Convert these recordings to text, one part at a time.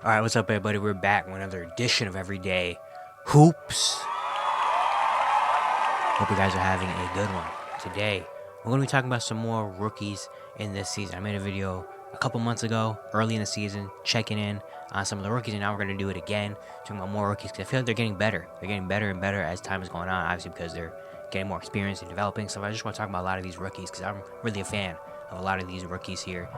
Alright, what's up, everybody? We're back with another edition of Everyday Hoops. Hope you guys are having a good one. Today, we're going to be talking about some more rookies in this season. I made a video a couple months ago, early in the season, checking in on some of the rookies, and now we're going to do it again, talking about more rookies, because I feel like they're getting better. They're getting better and better as time is going on, obviously, because they're getting more experience and developing. So I just want to talk about a lot of these rookies, because I'm really a fan of a lot of these rookies here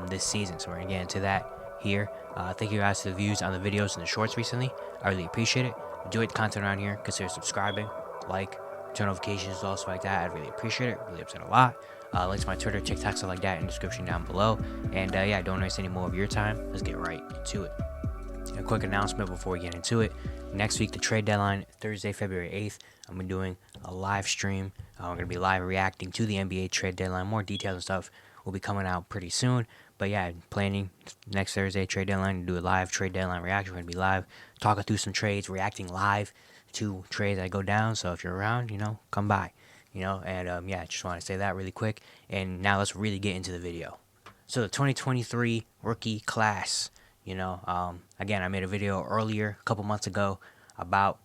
this season. So we're going to get into that here. Thank you guys for the views on the videos and the shorts recently. I really appreciate it. Enjoy the content around here. Consider subscribing, like, turn notifications, also like that. I'd really appreciate it. Really upset a lot. Links to my Twitter, TikTok, stuff like that in the description down below. And yeah, don't waste any more of your time. Let's get right into it. A quick announcement before we get into it. Next week, the trade deadline, Thursday, February 8th. I'm going to be doing a live stream. We're going to be live reacting to the NBA trade deadline. More details and stuff will be coming out pretty soon. But yeah, planning next Thursday, trade deadline, to do a live trade deadline reaction. We're going to be live, talking through some trades, reacting live to trades that go down. So if you're around, come by. And yeah, just want to say that really quick. And now let's really get into the video. So the 2023 rookie class. Again, I made a video earlier, a couple months ago, about,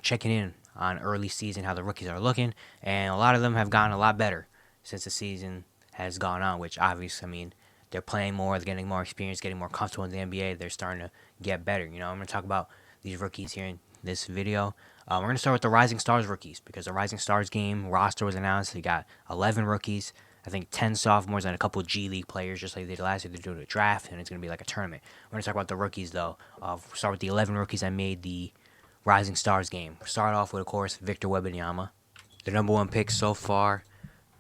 checking in on early season, how the rookies are looking, and a lot of them have gotten a lot better since the season has gone on, which obviously, they're playing more, they're getting more experience, getting more comfortable in the NBA, they're starting to get better. I'm going to talk about these rookies here in this video. We're going to start with the Rising Stars rookies, because the Rising Stars game roster was announced. We got 11 rookies, I think 10 sophomores, and a couple G League players, just like they did last year. They're doing a draft, and it's going to be like a tournament. We're going to talk about the rookies, though. We'll start with the 11 rookies that made the Rising Stars game. We'll start off with, of course, Victor Wembanyama, the number one pick so far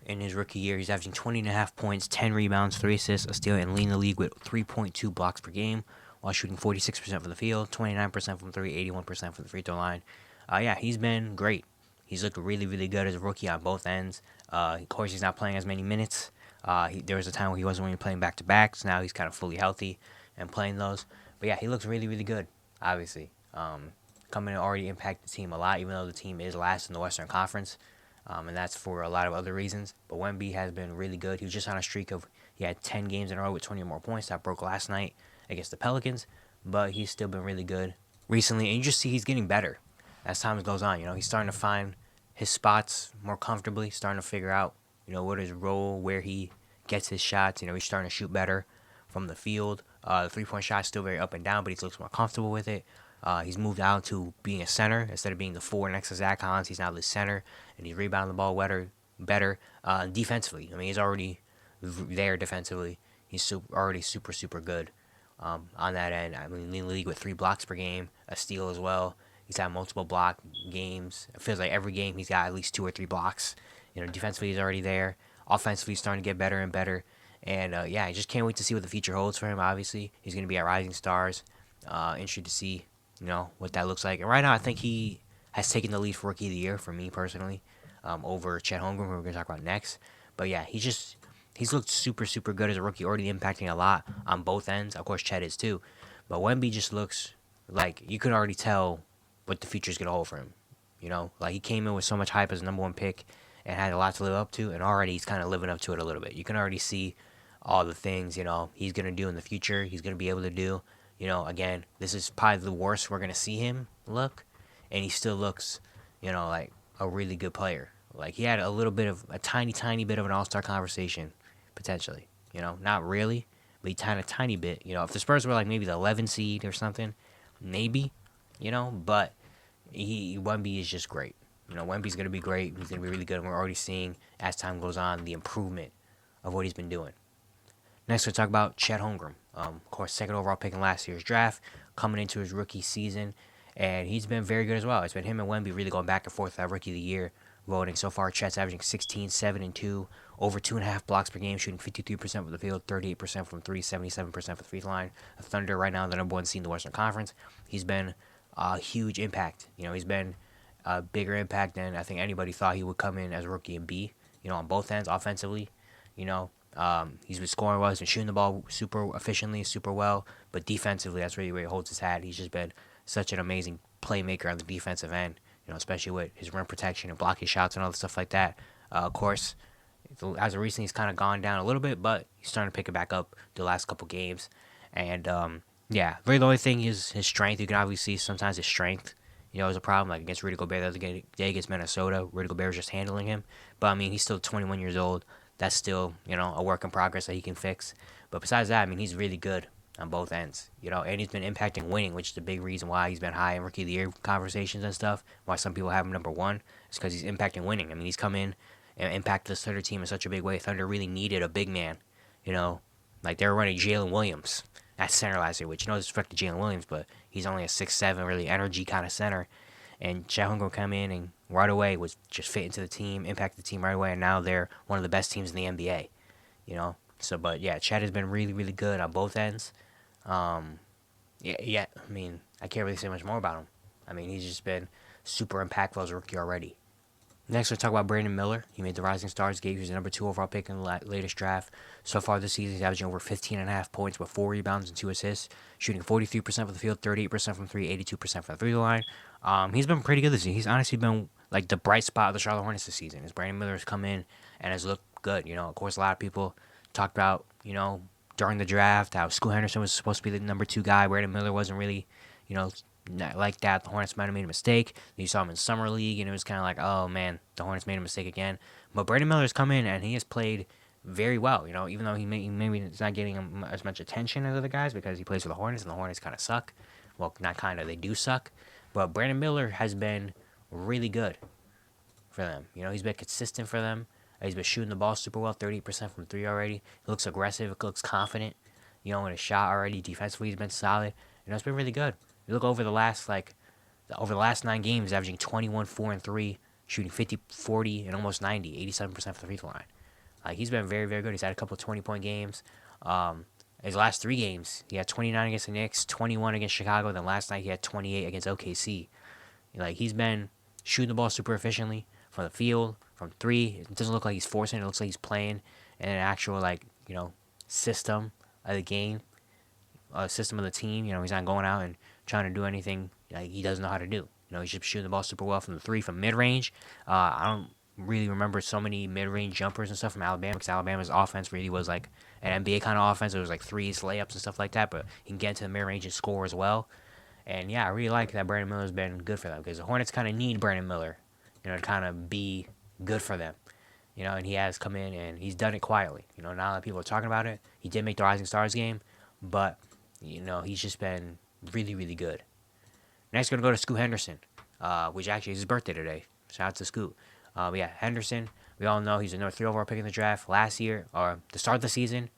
in his rookie year. He's averaging 20.5 points, 10 rebounds, 3 assists, a steal, and leading the league with 3.2 blocks per game, while shooting 46% from the field, 29% from 3, 81% from the free throw line. Yeah, he's been great. He's looked really, really good as a rookie on both ends. Of course, he's not playing as many minutes. There was a time where he wasn't really playing back-to-backs. Now he's kind of fully healthy and playing those. But yeah, he looks really, really good, obviously. Coming in already impacted the team a lot, even though the team is last in the Western Conference. And that's for a lot of other reasons. But Wemby has been really good. He was just on a streak of, he had 10 games in a row with 20 or more points. That broke last night against the Pelicans. But he's still been really good recently. And you just see he's getting better as time goes on. He's starting to find his spots more comfortably, starting to figure out, what his role, where he gets his shots. He's starting to shoot better from the field. The three-point shot is still very up and down, but he looks more comfortable with it. He's moved out to being a center instead of being the 4 next to Zach Collins. He's now the center, and he's rebounding the ball better defensively. He's already there defensively. He's already super, super good on that end. Leading the league with 3 blocks per game, a steal as well. He's had multiple block games. It feels like every game he's got at least 2 or 3 blocks. Defensively he's already there. Offensively he's starting to get better and better. And yeah, I just can't wait to see what the future holds for him. Obviously, he's going to be at Rising Stars. Interested to see, what that looks like. And right now, I think he has taken the lead for Rookie of the Year for me personally, over Chet Holmgren, who we're going to talk about next. But yeah, he's looked super, super good as a rookie, already impacting a lot on both ends. Of course, Chet is too. But Wemby just looks like you can already tell what the future is going to hold for him. Like he came in with so much hype as a number one pick and had a lot to live up to, and already he's kind of living up to it a little bit. You can already see all the things, he's going to do in the future, he's going to be able to do. Again, this is probably the worst we're going to see him look, and he still looks, like a really good player. Like he had a tiny bit of an all-star conversation, potentially. Not really, but a tiny bit. If the Spurs were like maybe the 11 seed or something, maybe, but Wemby is just great. Wemby's going to be great. He's going to be really good, and we're already seeing, as time goes on, the improvement of what he's been doing. Next, we'll talk about Chet Holmgren. Of course, second overall pick in last year's draft, coming into his rookie season, and he's been very good as well. It's been him and Wemby really going back and forth that Rookie of the Year voting. So far, Chet's averaging 16, 7, and 2, over 2.5 blocks per game, shooting 53% from the field, 38% from 3, 77% for the free throw line. The Thunder right now, the number 1 seed in the Western Conference. He's been a huge impact. He's been a bigger impact than I think anybody thought he would come in as a rookie and be. On both ends, offensively. He's been scoring well. He's been shooting the ball super efficiently, super well. But defensively, that's really where he holds his hat. He's just been such an amazing playmaker on the defensive end, especially with his rim protection and blocking shots and all the stuff like that. Of course, as of recently, he's kind of gone down a little bit, but he's starting to pick it back up the last couple games. And Yeah, really the only thing is his strength. You can obviously see sometimes his strength, is a problem. Like against Rudy Gobert the other day against Minnesota, Rudy Gobert was just handling him. But I mean, he's still 21 years old. That's still, a work in progress that he can fix. But besides that, I mean, he's really good on both ends, and he's been impacting winning, which is the big reason why he's been high in Rookie of the Year conversations and stuff. Why some people have him number one is because he's impacting winning. I mean, he's come in and impacted the Thunder team in such a big way. Thunder really needed a big man, you know, like they were running Jalen Williams at center last year, which disrespect to Jalen Williams, but he's only a 6'7", really energy kind of center. And Chet Holmgren come in and right away was just fit into the team, impacted the team right away, and now they're one of the best teams in the NBA. So but yeah, Chet has been really really good on both ends. Yeah. I mean, I can't really say much more about him. I mean, he's just been super impactful as a rookie already. Next, we'll talk about Brandon Miller. He made the Rising Stars game. He was the number 2 overall pick in the latest draft. So far this season, he's averaging over 15.5 points with 4 rebounds and 2 assists, shooting 43% from the field, 38% from 3, 82% from the free throw line. He's been pretty good this season. He's honestly been like the bright spot of the Charlotte Hornets this season. As Brandon Miller has come in and has looked good. Of course, a lot of people talked about, during the draft how Scoot Henderson was supposed to be the number 2 guy. Brandon Miller wasn't really, not like that. The Hornets might have made a mistake. You saw him in summer league, and it was kind of like, oh man, the Hornets made a mistake again. But Brandon Miller's come in and he has played very well. Even though maybe it's not getting as much attention as other guys because he plays for the Hornets, and the Hornets kind of suck. Well, not kind of, they do suck. But Brandon Miller has been really good for them. He's been consistent for them. He's been shooting the ball super well, 30% from 3 already. He looks aggressive. He looks confident. In his shot already. Defensively, he's been solid. It's been really good. You look over the last 9 games, averaging 21, 4, and 3, shooting 50, 40, and almost 90, 87% from the free throw line. He's been very, very good. He's had a couple of 20-point games. His last 3 games, he had 29 against the Knicks, 21 against Chicago. Then last night he had 28 against OKC. He's been shooting the ball super efficiently from the field, from 3. It doesn't look like he's forcing it. It looks like he's playing in an actual system of the game, system of the team. He's not going out and trying to do anything he doesn't know how to do. He's just shooting the ball super well from the 3, from mid-range. I don't really remember so many mid-range jumpers and stuff from Alabama because Alabama's offense really was like an NBA kind of offense. It was like threes, layups, and stuff like that, but he can get into the mid-range and score as well. And yeah, I really like that Brandon Miller's been good for them because the Hornets kind of need Brandon Miller, to kind of be good for them. And he has come in and he's done it quietly. Now that people are talking about it, he did make the Rising Stars game, but, he's just been really, really good. Next, we're going to go to Scoot Henderson, which actually is his birthday today. Shout out to Scoot. But yeah, Henderson, we all know he's a number 3 overall pick in the draft last year, or the start of the season.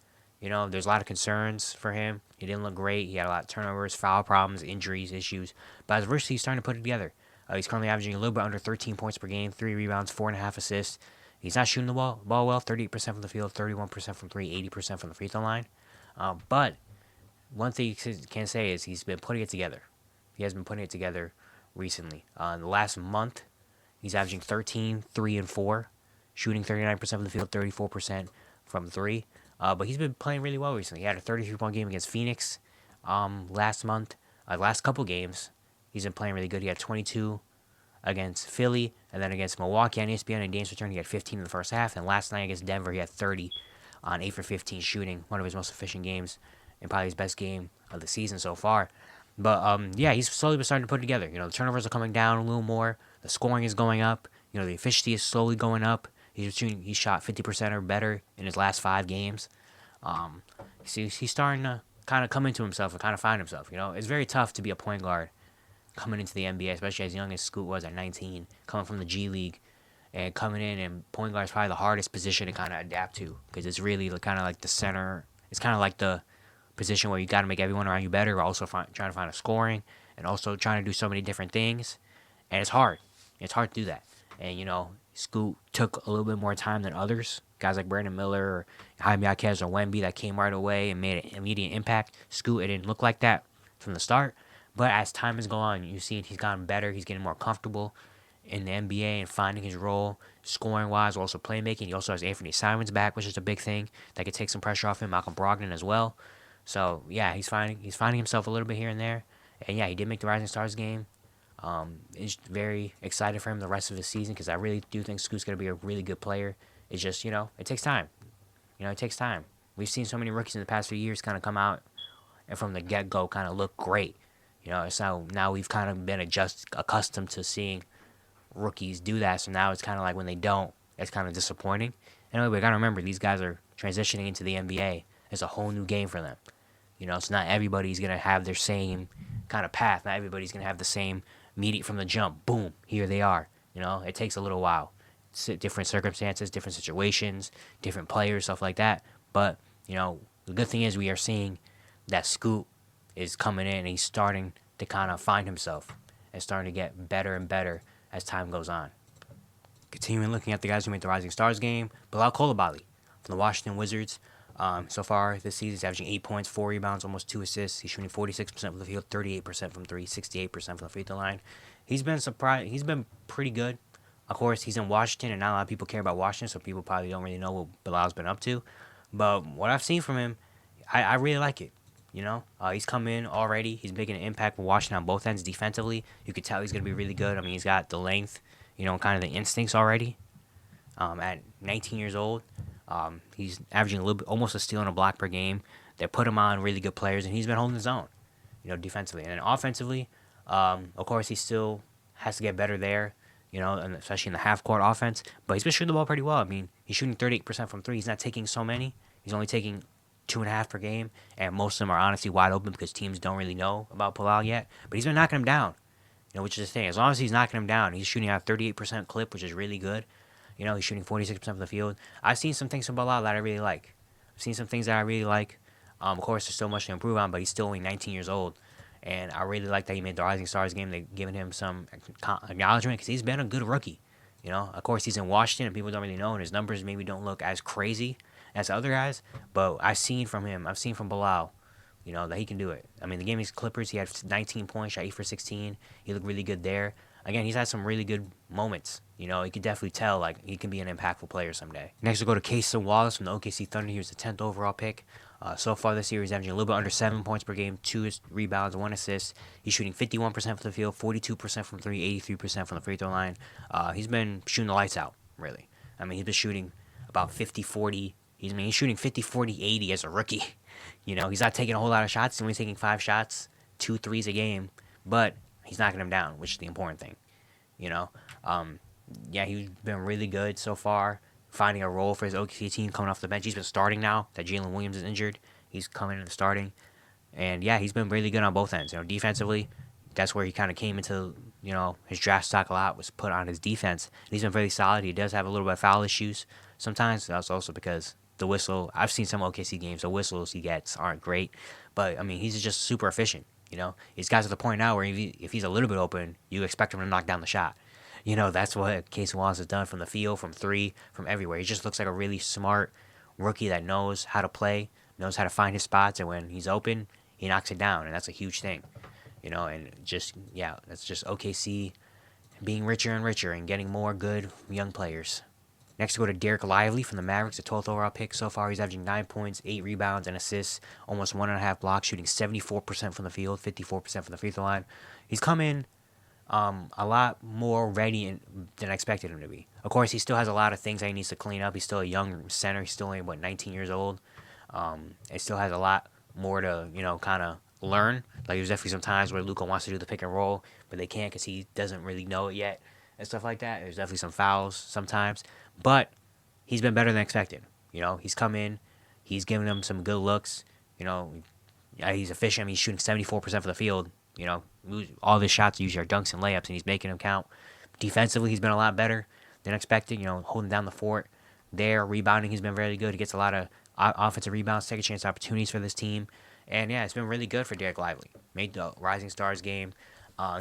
There's a lot of concerns for him. He didn't look great. He had a lot of turnovers, foul problems, injuries, issues. But as a rookie, he's starting to put it together. He's currently averaging a little bit under 13 points per game, 3 rebounds, 4.5 assists. He's not shooting the ball well, 38% from the field, 31% from 3, 80% from the free throw line. But one thing you can say is he's been putting it together. He has been putting it together recently. In the last month, he's averaging 13, 3, and 4, shooting 39% from the field, 34% from 3. But he's been playing really well recently. He had a 33-point game against Phoenix last month. Last couple games, he's been playing really good. He had 22 against Philly, and then against Milwaukee on ESPN and Dame's return, he had 15 in the first half. And last night against Denver, he had 30 on 8 for 15 shooting, one of his most efficient games and probably his best game of the season so far. But yeah, he's slowly been starting to put it together. The turnovers are coming down a little more. The scoring is going up. The efficiency is slowly going up. He shot 50% or better in his last 5 games. He's starting to kind of come into himself and kind of find himself. It's very tough to be a point guard coming into the NBA, especially as young as Scoot was at 19, coming from the G League and coming in. And point guard is probably the hardest position to kind of adapt to because it's really kind of like the center. It's kind of like the position where you got to make everyone around you better, but also trying to find a scoring and also trying to do so many different things. And it's hard. It's hard to do that. And, Scoot took a little bit more time than others. Guys like Brandon Miller or Jaime Jaquez or Wemby that came right away and made an immediate impact. Scoot, it didn't look like that from the start. But as time has gone on, you see he's gotten better. He's getting more comfortable in the NBA and finding his role scoring-wise, also playmaking. He also has Anthony Simons back, which is a big thing that could take some pressure off him. Malcolm Brogdon as well. So, yeah, he's finding himself a little bit here and there. And, yeah, he did make the Rising Stars game. It's very excited for him the rest of the season because I really do think Scoot's going to be a really good player. It's just, it takes time. It takes time. We've seen so many rookies in the past few years kind of come out and from the get-go kind of look great. It's now we've kind of been accustomed to seeing rookies do that. So now it's kind of like when they don't, it's kind of disappointing. Anyway, we got to remember these guys are transitioning into the NBA. It's a whole new game for them. So not everybody's going to have their same kind of path. Not everybody's going to have the same immediate from the jump. Boom, here they are. It takes a little while. Different circumstances, different situations, different players, stuff like that. But, the good thing is we are seeing that Scoot is coming in and he's starting to kind of find himself and starting to get better and better as time goes on. Continuing looking at the guys who made the Rising Stars game, Bilal Coulibaly from the Washington Wizards. So far this season, he's averaging 8 points, 4 rebounds, almost 2 assists. He's shooting 46% from the field, 38% from 3, 68% from the free throw line. He's been surprised. He's been pretty good. Of course, he's in Washington, and not a lot of people care about Washington, so people probably don't really know what Bilal's been up to. But what I've seen from him, I really like it. He's come in already. He's making an impact for Washington on both ends defensively. You could tell he's going to be really good. I mean, he's got the length, kind of the instincts already. At 19 years old, he's averaging a little bit, almost a steal and a block per game. They put him on really good players, and he's been holding his own, defensively. And then offensively, of course, he still has to get better there, and especially in the half-court offense. But he's been shooting the ball pretty well. I mean, he's shooting 38% from 3. He's not taking so many. He's only taking 2.5 per game, and most of them are honestly wide open because teams don't really know about Bilal yet. But he's been knocking him down, which is the thing. As long as he's knocking him down, he's shooting at a 38% clip, which is really good. He's shooting 46% from the field. I've seen some things from Bilal that I really like. Of course, there's so much to improve on, but he's still only 19 years old. And I really like that he made the Rising Stars game. They've given him some acknowledgement because he's been a good rookie. Of course, he's in Washington, and people don't really know, and his numbers maybe don't look as crazy as other guys. But I've seen from Bilal, that he can do it. I mean, the game against Clippers, he had 19 points, shot 8 for 16. He looked really good there. Again, he's had some really good moments. You could definitely tell, he can be an impactful player someday. Next, we'll go to Cason Wallace from the OKC Thunder. He was the 10th overall pick. So far this year, he's averaging a little bit under 7 points per game, 2 rebounds, 1 assist. He's shooting 51% from the field, 42% from 3, 83% from the free throw line. He's been shooting the lights out, really. I mean, he's been shooting about 50-40. He's shooting 50-40-80 as a rookie. He's not taking a whole lot of shots. He's only taking 5 shots, 2 threes a game. But he's knocking them down, which is the important thing. He's been really good so far, finding a role for his OKC team coming off the bench. He's been starting now that Jalen Williams is injured. He's coming in and starting. And, he's been really good on both ends. Defensively, that's where he kind of came into, his draft stock a lot was put on his defense. And he's been really solid. He does have a little bit of foul issues sometimes. That's also because the whistle, I've seen some OKC games, the whistles he gets aren't great. But, I mean, he's just super efficient. He's got to the point now where if he's a little bit open, you expect him to knock down the shot. That's what Cason Wallace has done from the field, from 3, from everywhere. He just looks like a really smart rookie that knows how to play, knows how to find his spots, and when he's open, he knocks it down, and that's a huge thing. And that's just OKC being richer and richer and getting more good young players. Next, we go to Dereck Lively from the Mavericks, the 12th overall pick. So far, he's averaging 9 points, 8 rebounds, and assists, almost 1.5 blocks, shooting 74% from the field, 54% from the free throw line. He's come in a lot more ready than I expected him to be. Of course, he still has a lot of things that he needs to clean up. He's still a young center. He's still only, 19 years old. He still has a lot more to, kind of learn. There's definitely some times where Luka wants to do the pick and roll, but they can't because he doesn't really know it yet and stuff like that. There's definitely some fouls sometimes. But he's been better than expected. He's come in. He's given them some good looks. He's efficient. He's shooting 74% from the field. All his shots usually are dunks and layups, and he's making them count. Defensively, he's been a lot better than expected. Holding down the fort there. Rebounding, he's been very good. He gets a lot of offensive rebounds, second chance opportunities for this team. And, it's been really good for Dereck Lively. Made the Rising Stars game.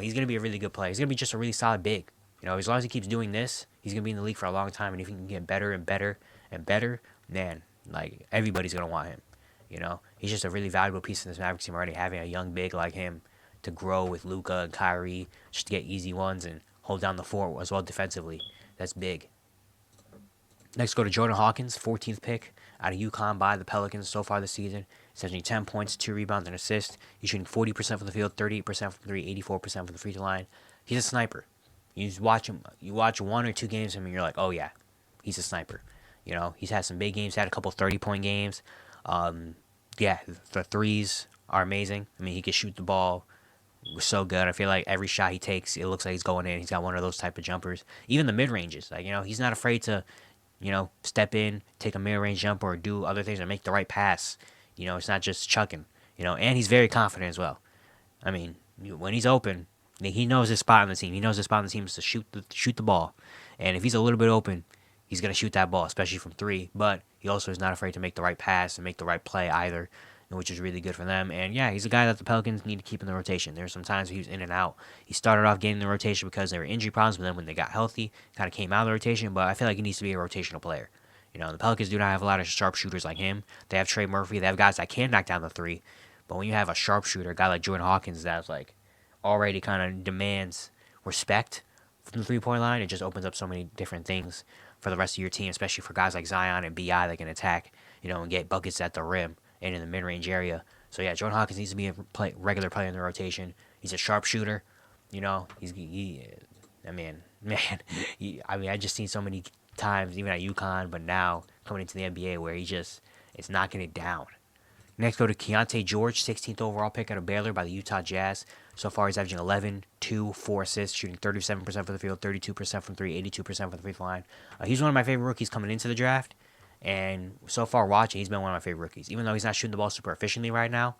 He's going to be a really good player. He's going to be just a really solid big. As long as he keeps doing this, he's going to be in the league for a long time. And if he can get better and better and better, man, everybody's going to want him. He's just a really valuable piece in this Mavericks team already, having a young big like him to grow with Luka and Kyrie, just to get easy ones and hold down the fort as well defensively. That's big. Next, go to Jordan Hawkins, 14th pick out of UConn by the Pelicans so far this season. He's averaging 10 points, 2 rebounds, and assists. He's shooting 40% from the field, 38% from 3, 84% from the free throw line. He's a sniper. You just watch him. You watch 1 or 2 games of him, and you're like, oh yeah, he's a sniper. He's had some big games. Had a couple 30-point games. The threes are amazing. I mean, he can shoot the ball so good. I feel like every shot he takes, it looks like he's going in. He's got one of those type of jumpers. Even the mid ranges, like he's not afraid to, step in, take a mid range jumper, or do other things, or make the right pass. It's not just chucking. And he's very confident as well. I mean, when he's open, he knows his spot on the team. He knows his spot on the team is to shoot the ball, and if he's a little bit open, he's gonna shoot that ball, especially from three. But he also is not afraid to make the right pass and make the right play either, which is really good for them. And yeah, he's a guy that the Pelicans need to keep in the rotation. There's some times he was in and out. He started off getting the rotation because there were injury problems, but then when they got healthy, kind of came out of the rotation. But I feel like he needs to be a rotational player. The Pelicans do not have a lot of sharpshooters like him. They have Trey Murphy. They have guys that can knock down the three. But when you have a sharpshooter, a guy like Jordan Hawkins that's like already kind of demands respect from the three-point line, it just opens up so many different things for the rest of your team, especially for guys like Zion and BI that can attack, and get buckets at the rim and in the mid-range area. So yeah, Jordan Hawkins needs to be a regular player in the rotation. He's a sharpshooter. I just seen so many times, even at UConn, but now coming into the NBA where it's knocking it down. Next, go to Keyonte George, 16th overall pick out of Baylor by the Utah Jazz. So far, he's averaging 11, 2, 4 assists, shooting 37% for the field, 32% from 3, 82% for the free throw line. He's one of my favorite rookies coming into the draft. And so far, watching, he's been one of my favorite rookies. Even though he's not shooting the ball super efficiently right now,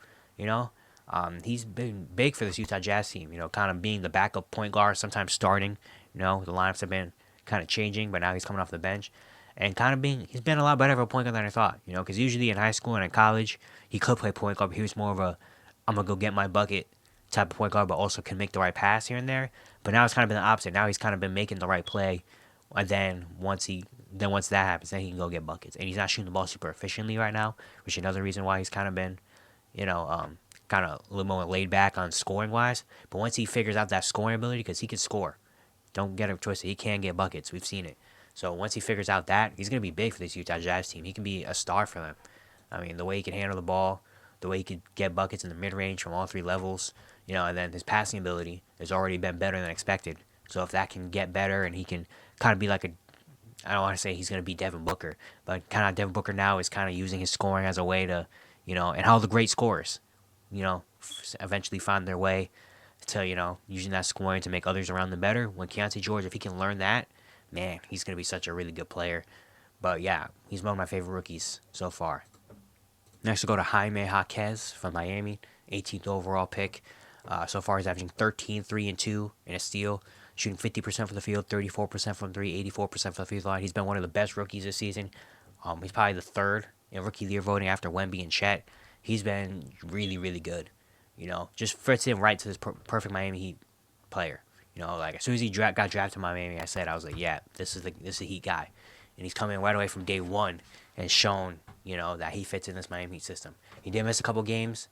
he's been big for this Utah Jazz team, kind of being the backup point guard, sometimes starting. The lineups have been kind of changing, but now he's coming off the bench. And he's been a lot better of a point guard than I thought, because usually in high school and in college, he could play point guard, but he was more of I'm going to go get my bucket type of point guard, but also can make the right pass here and there. But now it's kind of been the opposite. Now he's kind of been making the right play, and then once that happens, then he can go get buckets. And he's not shooting the ball super efficiently right now, which is another reason why he's kind of been, kind of a little more laid back on scoring-wise. But once he figures out that scoring ability, because he can score, don't get it twisted, he can get buckets. We've seen it. So once he figures out that, he's going to be big for this Utah Jazz team. He can be a star for them. I mean, the way he can handle the ball, the way he could get buckets in the mid-range from all three levels, and then his passing ability has already been better than expected. So if that can get better and he can kind of be like I don't want to say he's going to be Devin Booker, but kind of Devin Booker now is kind of using his scoring as a way to, and how the great scorers, eventually find their way to, using that scoring to make others around them better. When Keyonte George, if he can learn that, man, he's going to be such a really good player. But yeah, he's one of my favorite rookies so far. Next, we'll go to Jaime Jaquez from Miami, 18th overall pick. So far, he's averaging 13, 3, and 2 in a steal, shooting 50% from the field, 34% from 3, 84% from the free throw line. He's been one of the best rookies this season. He's probably the third in Rookie of the Year voting after Wemby and Chet. He's been really, really good. Just fits in right to this perfect Miami Heat player. Like as soon as he got drafted to Miami, I was like, yeah, this is the Heat guy, and he's coming right away from day one and shown, that he fits in this Miami Heat system. He did miss a couple games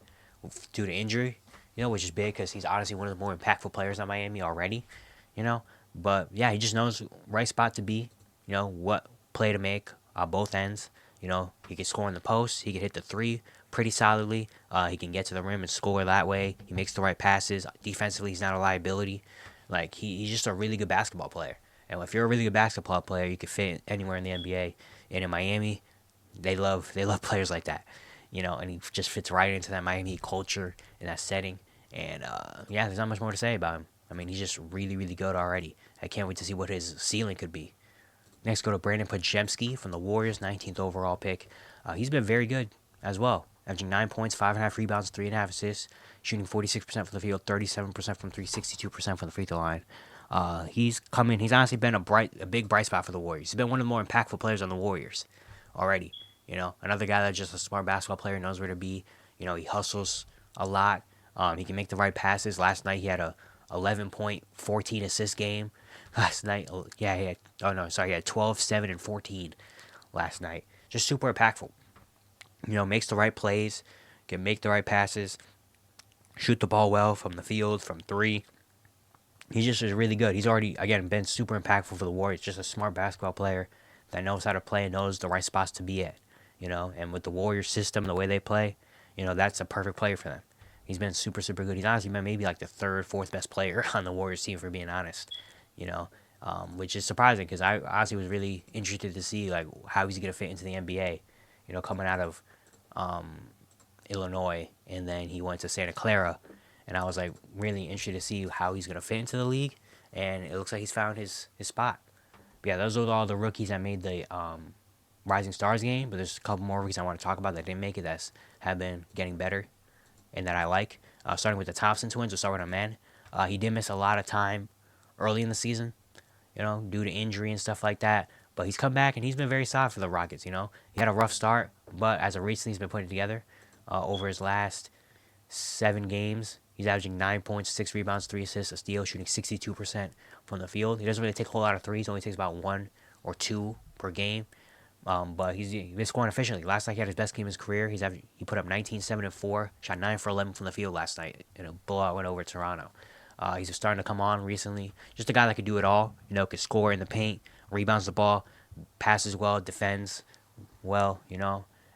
due to injury, which is big because he's honestly one of the more impactful players on Miami already, But yeah, he just knows right spot to be, what play to make both ends. He can score in the post, he can hit the three pretty solidly. He can get to the rim and score that way. He makes the right passes. Defensively, he's not a liability. Like he's just a really good basketball player. And if you're a really good basketball player, you can fit anywhere in the NBA. And in Miami, they love players like that. And he just fits right into that Miami culture and that setting. And yeah, there's not much more to say about him. I mean, he's just really, really good already. I can't wait to see what his ceiling could be. Next, go to Brandin Podziemski from the Warriors, 19th overall pick. He's been very good as well, averaging 9 points, 5.5 rebounds, 3.5 assists, shooting 46% from the field, 37% from 3, 62% from the free throw line. He's honestly been a big bright spot for the Warriors. He's been one of the more impactful players on the Warriors already. Another guy that's just a smart basketball player, knows where to be. He hustles a lot. He can make the right passes. Last night he had a 11-point, 14 assist game. Last night, he had 12, 7, and 14 last night. Just super impactful. Makes the right plays, can make the right passes, shoot the ball well from the field, from three. He just is really good. He's already, again, been super impactful for the Warriors. Just a smart basketball player that knows how to play and knows the right spots to be at. And with the Warriors system, the way they play, that's a perfect player for them. He's been super, super good. He's honestly been maybe like the third, fourth best player on the Warriors team, for being honest. Which is surprising because I honestly was really interested to see like how he's gonna fit into the NBA. Coming out of Illinois, and then he went to Santa Clara, and I was like really interested to see how he's gonna fit into the league, and it looks like he's found his spot. But yeah, those are all the rookies that made the Rising Stars game, but there's a couple more rookies I want to talk about that didn't make it that have been getting better and that I like. Starting with the Thompson twins, we'll start with a man. He did miss a lot of time early in the season, due to injury and stuff like that. But he's come back and he's been very solid for the Rockets. He had a rough start, but as of recently, he's been putting it together. Over his last 7 games, he's averaging 9 points, 6 rebounds, 3 assists, a steal, shooting 62% from the field. He doesn't really take a whole lot of threes; only takes about 1 or 2 per game. But he's been scoring efficiently. Last night he had his best game of his career. He put up 19, 7, and 4. Shot 9 for 11 from the field last night in a blowout win over Toronto. He's just starting to come on recently. Just a guy that could do it all. Could score in the paint, rebounds the ball, passes well, defends well.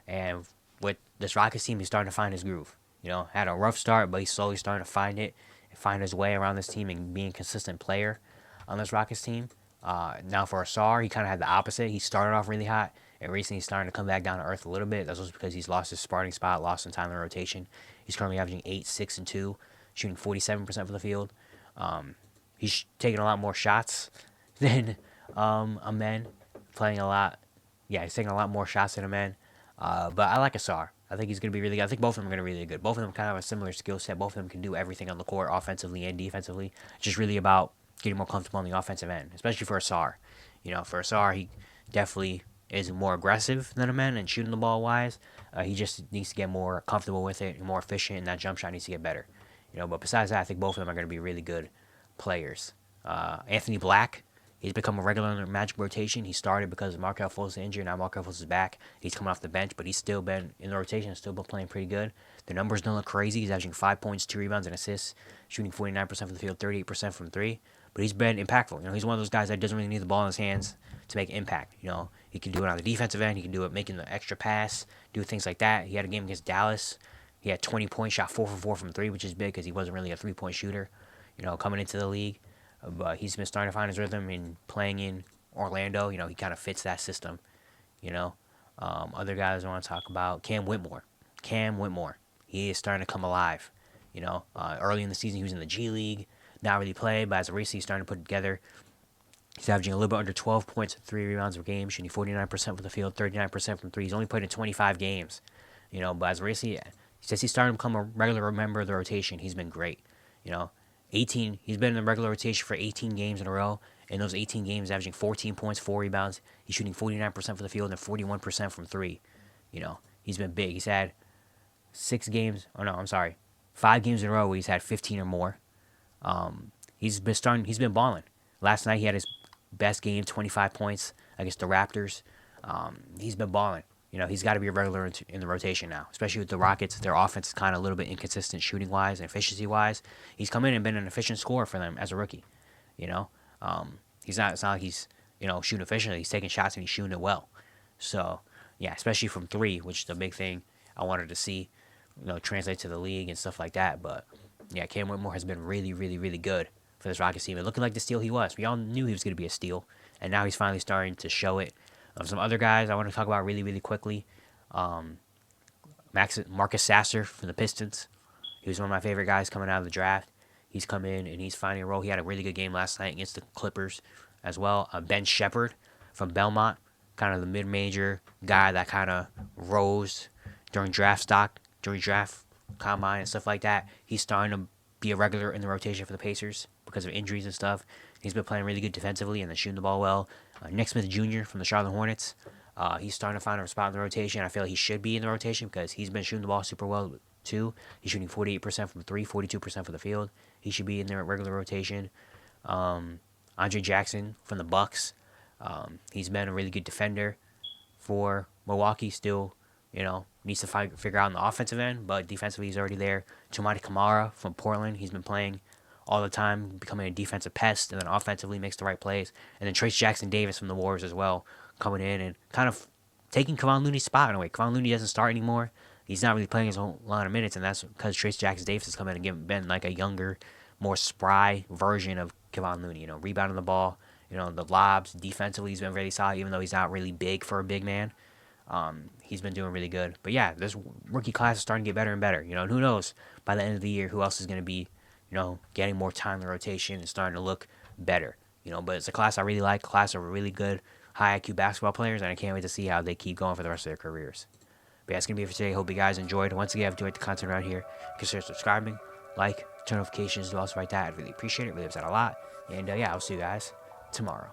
And with this Rockets team, he's starting to find his groove. Had a rough start, but he's slowly starting to find it and find his way around this team and being a consistent player on this Rockets team. Now for Ausar, he kind of had the opposite. He started off really hot, and recently he's starting to come back down to earth a little bit. That's also because he's lost his starting spot, lost some time in the rotation. He's currently averaging 8, 6, and 2, shooting 47% from the field. He's taking a lot more shots than a man, playing a lot. Yeah, he's taking a lot more shots than a man. But I like Ausar. I think he's going to be really good. I think both of them are going to be really good. Both of them kind of have a similar skill set. Both of them can do everything on the court, offensively and defensively. It's just really about getting more comfortable on the offensive end, especially for Ausar. For Ausar, he definitely is more aggressive than a man and shooting the ball wise. He just needs to get more comfortable with it and more efficient, and that jump shot needs to get better. But besides that, I think both of them are going to be really good players. Anthony Black, he's become a regular in the Magic rotation. He started because Markelle Fultz is injured. Now Markelle Fultz is back. He's coming off the bench, but he's still been in the rotation and still been playing pretty good. The numbers don't look crazy. He's averaging 5 points, 2 rebounds, and assists, shooting 49% from the field, 38% from 3. But he's been impactful. He's one of those guys that doesn't really need the ball in his hands to make impact. He can do it on the defensive end. He can do it making the extra pass, do things like that. He had a game against Dallas. He had 20 points, shot 4 for 4 from 3, which is big because he wasn't really a 3-point shooter, coming into the league. But he's been starting to find his rhythm in playing in Orlando. He kind of fits that system. Other guys I want to talk about, Cam Whitmore. He is starting to come alive. Early in the season he was in the G League, not really played, but as of recently he's starting to put it together. He's averaging a little bit under 12 points and 3 rebounds per game, shooting 49% from the field, 39% from 3. He's only played in 25 games. But as of recently, since he's starting to become a regular member of the rotation, he's been great. 18. He's been in the regular rotation for 18 games in a row. In those 18 games, averaging 14 points, 4 rebounds. He's shooting 49% from the field and 41% from 3. He's been big. He's had 5 games in a row where he's had 15 or more. He's been balling. Last night he had his best game, 25 points against the Raptors. He's been balling. He's got to be a regular in the rotation now, especially with the Rockets. Their offense is kind of a little bit inconsistent shooting-wise and efficiency-wise. He's come in and been an efficient scorer for them as a rookie. It's not like he's, shooting efficiently. He's taking shots and he's shooting it well. So, yeah, especially from 3, which is the big thing I wanted to see, translate to the league and stuff like that. But, yeah, Cam Whitmore has been really, really, really good for this Rockets team. And looking like the steal he was. We all knew he was going to be a steal, and now he's finally starting to show it. Some other guys I want to talk about really, really quickly. Marcus Sasser from the Pistons. He was one of my favorite guys coming out of the draft. He's come in and he's finding a role. He had a really good game last night against the Clippers as well. Ben Shepherd from Belmont, kind of the mid-major guy that kind of rose during draft combine and stuff like that. He's starting to be a regular in the rotation for the Pacers because of injuries and stuff. He's been playing really good defensively and then shooting the ball well. Nick Smith Jr. from the Charlotte Hornets. He's starting to find a spot in the rotation. I feel like he should be in the rotation because he's been shooting the ball super well too. He's shooting 48% from 3, 42% from the field. He should be in their regular rotation. Andre Jackson from the Bucks. He's been a really good defender for Milwaukee. Still, needs to figure out on the offensive end, but defensively he's already there. Toumani Camara from Portland. He's been playing all the time, becoming a defensive pest, and then offensively makes the right plays. And then Trace Jackson-Davis from the Warriors as well, coming in and kind of taking Kevon Looney's spot in a way. Kevon Looney doesn't start anymore. He's not really playing his whole lot of minutes, and that's because Trace Jackson-Davis has come in and been like a younger, more spry version of Kevon Looney. Rebounding the ball, the lobs. Defensively, he's been really solid, even though he's not really big for a big man. He's been doing really good. But yeah, this rookie class is starting to get better and better. And who knows by the end of the year who else is going to be, getting more time in the rotation and starting to look better. But it's a class I really like, a class of really good, high IQ basketball players, and I can't wait to see how they keep going for the rest of their careers. But yeah, that's going to be it for today. Hope you guys enjoyed. Once again, if you enjoyed the content around here, consider subscribing, like, turn notifications, do also like that. I'd really appreciate it. Really upset a lot. And yeah, I'll see you guys tomorrow.